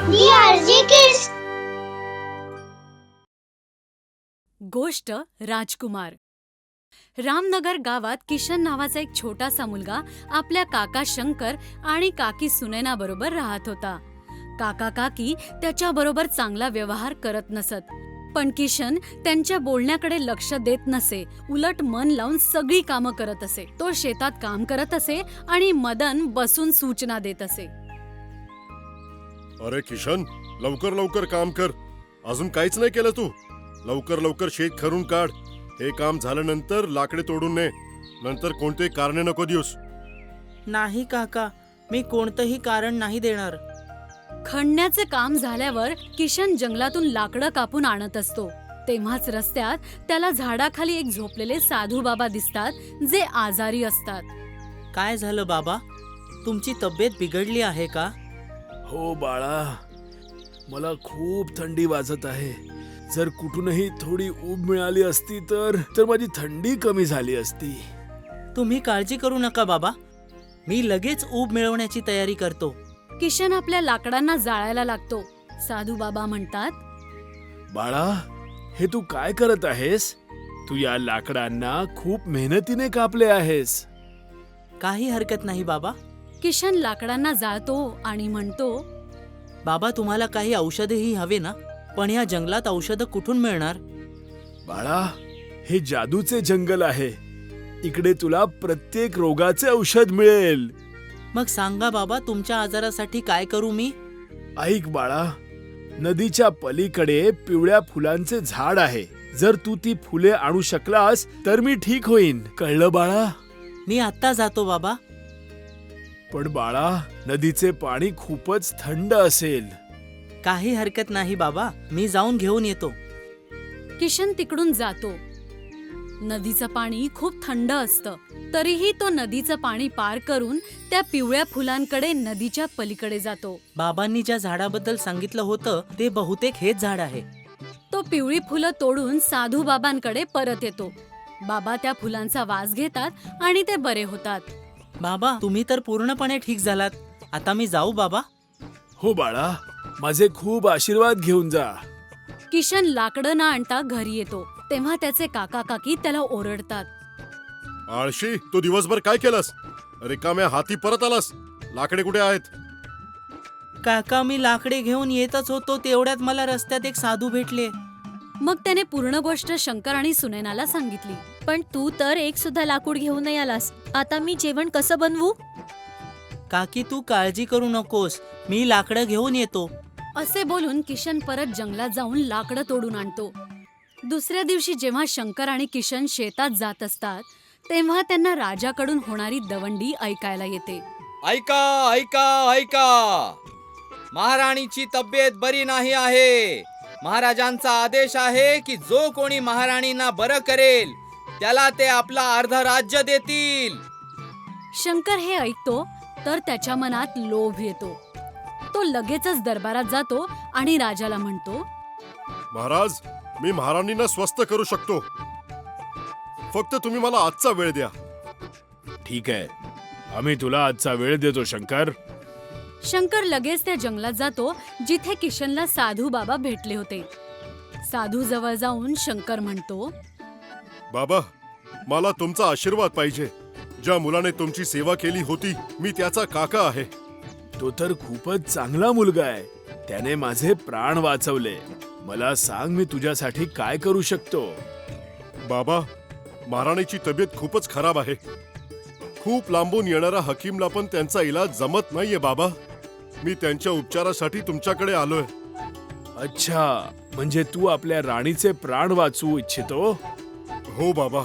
DRG Kids. गोष्ट राजकुमार. रामनगर गावात किशन नावाचा एक छोटासा मुलगा आपल्या काका शंकर आणि काकी सुनैना बरोबर राहत होता. काका काकी त्याच्याबरोबर चांगला व्यवहार करत नसत, पण किशन त्यांच्या बोलण्याकडे लक्ष देत नसे. उलट मन लावून सगळी कामं करत असे. तो शेतात काम करत असे आणि मदन बसून सूचना देत असे. अरे किशन, लवकर लवकर काम कर. अजून काहीच नाही केलं तू. लवकर लवकर शेत खरून काढ. हे काम झाल्यानंतर लाकडे तोडून ने. नंतर कोणतेही कारणे नको देऊस. नाही काका, मी कोणतंही कारण नाही देणार. खणण्याचे काम झाल्यावर किशन जंगलातून लाकडं कापून आणत असतो. तेव्हाच रस्त्यात त्याला झाडाखाली एक झोपलेले साधू बाबा दिसतात, जे आजारी असतात. काय झालं बाबा? तुमची तब्येत बिघडली आहे का? हो बाळा, मला खूप थंडी वाजत आहे. जर कुठूनही थोडी ऊब मिळाली असती तर माझी थंडी कमी झाली असती. तुम्ही काळजी करू नका बाबा, मी लगेच ऊब मिळवण्याची तयारी करतो. किशन आपल्या लाकडांना जाळायला लागतो. साधू बाबा म्हणतात, बाळा, हे तू काय करत आहेस? तू या लाकडांना खूप मेहनतीने कापले आहेस. काही हरकत नाही बाबा. किशन लाकडांना जाळतो आणि म्हणतो, बाबा, तुम्हाला काही औषधेही हवे ना? पण या जंगलात औषधं कुठून मिळणार? बाळा, हे जादूचे जंगल आहे. इकडे तुला प्रत्येक रोगाचे औषध मिळेल. मग सांगा बाबा, तुमच्या आजारासाठी काय करू मी? ऐक बाळा, नदीच्या पलीकडे पिवळ्या फुलांचे झाड आहे. जर तू ती फुले आणू शकलास तर मी ठीक होईन. कळलं बाळा? मी आत्ता जातो बाबा. पण बाळा, नदीचे पाणी खूपच थंड असेल. काही हरकत नाही बाबा, मी जाऊन घेऊन येतो. किशन तिकडून जातो. नदीचं पाणी खूप थंड असतं, तरीही तो नदीचं पाणी पार करून त्या पिवळ्या फुलांकडे नदीच्या पलीकडे जातो. बाबांनी ज्या झाडाबद्दल सांगितलं होतं ते बहुतेक हेच झाड आहे. तो पिवळी फुलं तोडून साधू बाबांकडे परत येतो. बाबा त्या फुलांचा वास घेतात आणि ते बरे होतात. बाबा, तुम्ही तर पूर्णपणे ठीक झालात. आता मी जाऊ बाबा? हो बाळा, माझे खूप आशीर्वाद घेऊन जा. किशन लाकडं न आणता घरी येतो. तेव्हा त्याचे काका काकी त्याला ओरडतात. आळशी, तू दिवसभर काय केलंस? रिकाम्या हाती परत आलास. लाकडे कुठे आहेत? काका, मी लाकडे घेऊन येतच होतो, तेवढ्यात मला रस्त्यात एक साधू भेटले. मग त्याने पूर्ण गोष्ट शंकर आणि सुनैनाला सांगितली. पण तू तर एक सुद्धा लाकूड घेऊन नाही आलास. आता मी जेवण कसं बनवू? काकी, तू काळजी करू नकोस, मी लाकडं घेऊन येतो. असे बोलून किशन परत जंगलात जाऊन लाकडं तोडून आणतो. दुसऱ्या दिवशी जेव्हा शंकर आणि किशन शेतात जात असतात, तेव्हा त्यांना राजाकडून होणारी दवंडी ऐकायला येते. ऐका ऐका ऐका, महाराणीची तब्येत बरी नाही आहे. महाराजांचा आदेश आहे की जो कोणी महाराणींना बरं करेल त्याला ते आपला अर्ध राज्य देतील. शंकर हे ऐकतो तर त्याच्या मनात लोभ येतो. तो लगेचच दरबारात जातो आणि राजाला म्हणतो, महाराज, मी महाराणींना स्वस्थ करू शकतो. फक्त तुम्ही मला आजचा वेळ द्या. ठीक आहे, आम्ही तुला आजचा वेळ देतो शंकर. शंकर लगेच त्या जंगलात जातो जिथे किशनला साधू बाबा भेटले होते. साधू जवळ जाऊन शंकर म्हणतो, बाबा, मला तुमचा आशीर्वाद पाहिजे. ज्या मुलाने तुमची सेवा केली होती, मी त्याचा काका आहे. तो तर खूपच चांगला मुलगा आहे. त्याने माझे प्राण वाचवले. मला सांग, मी तुझ्यासाठी काय करू शकतो? बाबा, महाराणीची तब्येत खूपच खराब आहे. खूप लांबून येणारा हकीमला पण त्यांचा इलाज जमत नाहीये बाबा. मी त्यांच्या उपचारासाठी तुमच्याकडे आलोय. अच्छा, म्हणजे तू आपल्या राणीचे प्राण वाचवू इच्छितो? हो बाबा.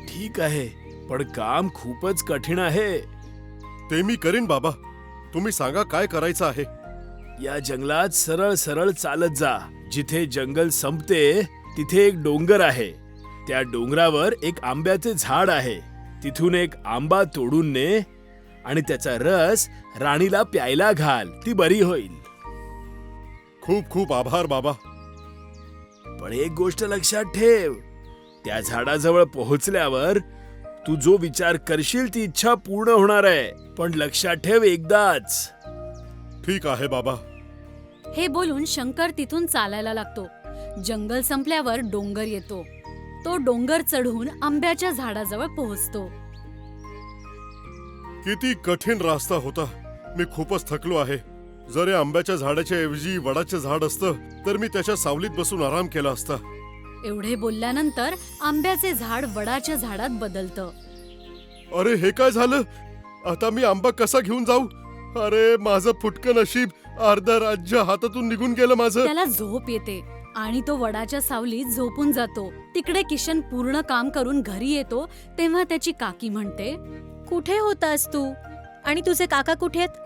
ठीक आहे, पण काम खूपच कठीण आहे. ते मी करीन बाबा. तुम्ही सांगा काय करायचं आहे. या जंगलात सरळ सरळ चालत जा. जिथे जंगल संपते तिथे एक डोंगर आहे. त्या डोंगरावर एक आंब्याचे झाड आहे. तिथून एक आंबा तोडून ने आणि त्याचा रस राणीला प्यायला घाल. ती बरी होईल. खूप खूप आभार बाबा. पण एक गोष्ट लक्षात ठेव, त्या झाडाजवळ पोहोचल्यावर तू जो विचार करशील ती इच्छा पूर्ण होणार आहे. पण लक्षात ठेव, एकदाच. ठीक आहे बाबा. हे बोलून शंकर तिथून चालायला लागतो. जंगल संपल्यावर डोंगर येतो. तो डोंगर चढून आंब्याच्या झाडाजवळ पोहोचतो. किती कठीण रास्ता होता. मी खूपच थकलो आहे. जर या आंब्याच्या झाडाच्या ऐवजी वडाचं झाड असतं तर मी त्याच्या सावलीत बसून आराम केला असता. एवढे बोलल्यानंतर आंब्याचे झाड वडाच्या झाडात बदलतं. अरे हे काय झालं? आता मी आंबा कसा घेऊन जाऊ? अरे माझं फुटकं नशीब. अर्ध राज्य हातातून निघून गेलं माझं. त्याला झोप येते आणि तो वडाच्या सावलीत झोपून जातो. तिकडे किशन पूर्ण काम करून घरी येतो तेव्हा त्याची काकी म्हणते, कुठे होतास तू? आणि तुझे काका कुठे आहेत?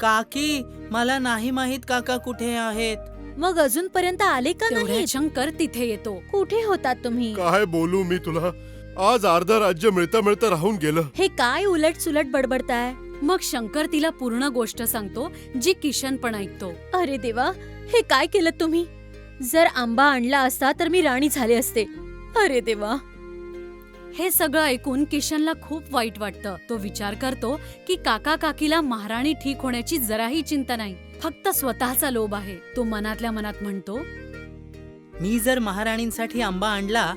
काकी, मला नाही माहित काका कुठे आहेत. मग अजूनपर्यंत आले का तेवढ्यात नाही? शंकर तिथे येतो. कुठे होतात तुम्ही? काय बोलू मी तुला? आज अर्ध राज्य मिळता मिळता राहून गेलं. हे काय उलट सुलट बडबडताय? मग शंकर तिला पूर्ण गोष्ट सांगतो जी किशन पण ऐकतो. अरे देवा, हे काय केलं तुम्ही? जर आंबा आणला असता तर मी राणी झाले असते. अरे देवा. हे सगळं ऐकून किशनला खूप वाईट वाटतं. तो विचार करतो की काका काकीला महाराणी ठीक होण्याची जराही चिंता नाही, फक्त स्वतःचा लोभ आहे. तो मनातल्या मनात म्हणतो, मी जर महाराणींसाठी आंबा आणला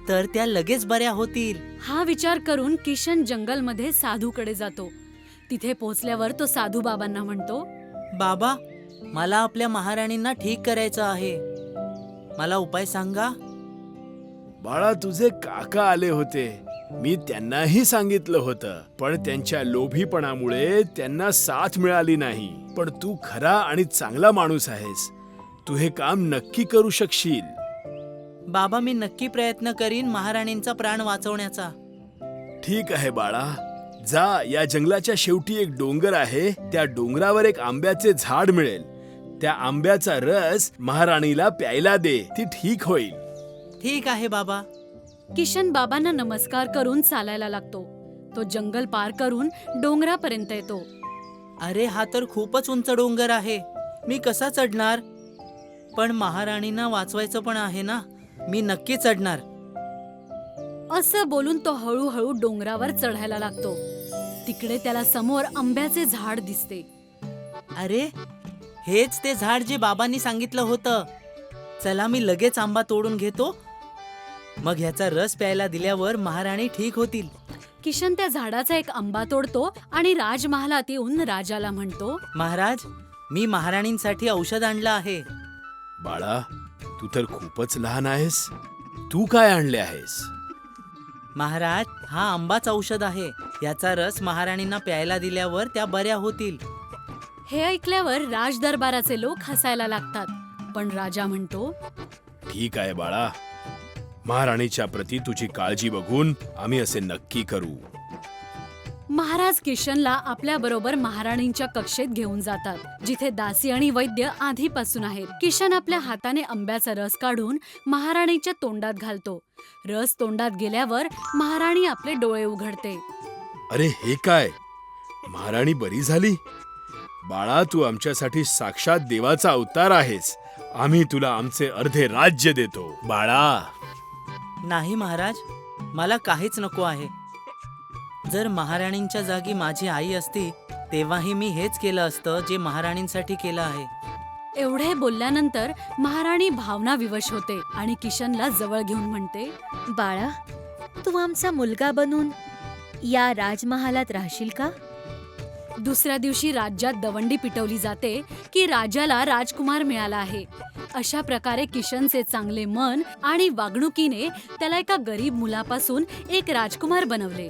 तर त्या लगेच बऱ्या होतील. हा विचार करून किशन जंगलमध्ये साधूकडे जातो. तिथे पोहोचल्यावर तो साधू बाबांना म्हणतो, बाबा, मला आपल्या महाराणींना ठीक करायचं आहे. मला उपाय सांगा. बाळा, तुझे काका आले होते. मी त्यांनाही सांगितलं होतं, पण त्यांच्या लोभीपणामुळे त्यांना साथ मिळाली नाही. पण तू खरा आणि चांगला माणूस आहेस. तू हे काम नक्की करू शकशील. बाबा, मी नक्की प्रयत्न करीन महाराणींचा प्राण वाचवण्याचा. ठीक आहे बाळा, जा. या जंगलाच्या शेवटी एक डोंगर आहे. त्या डोंगरावर एक आंब्याचे झाड मिळेल. त्या आंब्याचा रस महाराणीला प्यायला दे. ती ठीक होईल. ठीक आहे बाबा. किशन बाबांना नमस्कार करून चालायला लागतो. तो जंगल पार करून डोंगरापर्यंत येतो. अरे, हा तर खूपच उंच डोंगर आहे. मी कसा चढणार? पण महाराणींना वाचवायचं पण आहे ना. मी नक्की चढणार. असं बोलून तो हळूहळू डोंगरावर चढायला लागतो. तिकडे त्याला समोर आंब्याचे झाड दिसते. अरे, हेच ते झाड जे बाबांनी सांगितलं होतं. चला, मी लगेच आंबा तोडून घेतो. मग ह्याचा रस प्यायला दिल्यावर महाराणी ठीक होतील. किशन त्या झाडाचा एक आंबा तोडतो आणि राजमहालात येऊन राजाला म्हणतो, महाराज, मी महाराणींसाठी औषध आणलं आहे. बाळा, तू तर खूपच लहान आहेस. तू काय आणले आहेस? महाराज, हा आंबाच औषध आहे. याचा रस महाराणींना प्यायला दिल्यावर त्या बऱ्या होतील. हे ऐकल्यावर राजदरबाराचे लोक हसायला लागतात. पण राजा म्हणतो, ठीक आहे बाळा. महाराणीच्या प्रती तुझी काळजी बघून आम्ही असे नक्की करू. महाराज किशनला आपल्या बरोबर महाराणींच्या कक्षेत घेऊन जातात, जिथे दासी आणि वैद्य आधीपासून आहेत. किशन आपल्या हाताने आंब्याचा रस काढून महाराणीच्या तोंडात घालतो. रस तोंडात गेल्यावर महाराणी आपले डोळे उघडते. अरे, हे काय? महाराणी बरी झाली? बाळा, तू आमच्यासाठी साक्षात देवाचा अवतार आहेस. आम्ही तुला आमचे अर्धे राज्य देतो. बाळा, नाही महाराज, मला काहीच नको आहे. जर महाराणींच्या जागी माझी आई असती तेव्हाही मी हेच केलं असतं जे महाराणींसाठी केलं आहे. एवढे बोलल्यानंतर महाराणी भावना विवश होते आणि किशनला जवळ घेऊन म्हणते, बाळा, तू आमचा मुलगा बनून या राजमहालात राहशील का? दुसऱ्या दिवशी राज्यात दवंडी पिटवली जाते की राजाला राजकुमार मिळाला आहे. अशा प्रकारे किशनचे चांगले मन आणि वागणुकीने त्याला एका गरीब मुलापासून एक राजकुमार बनवले.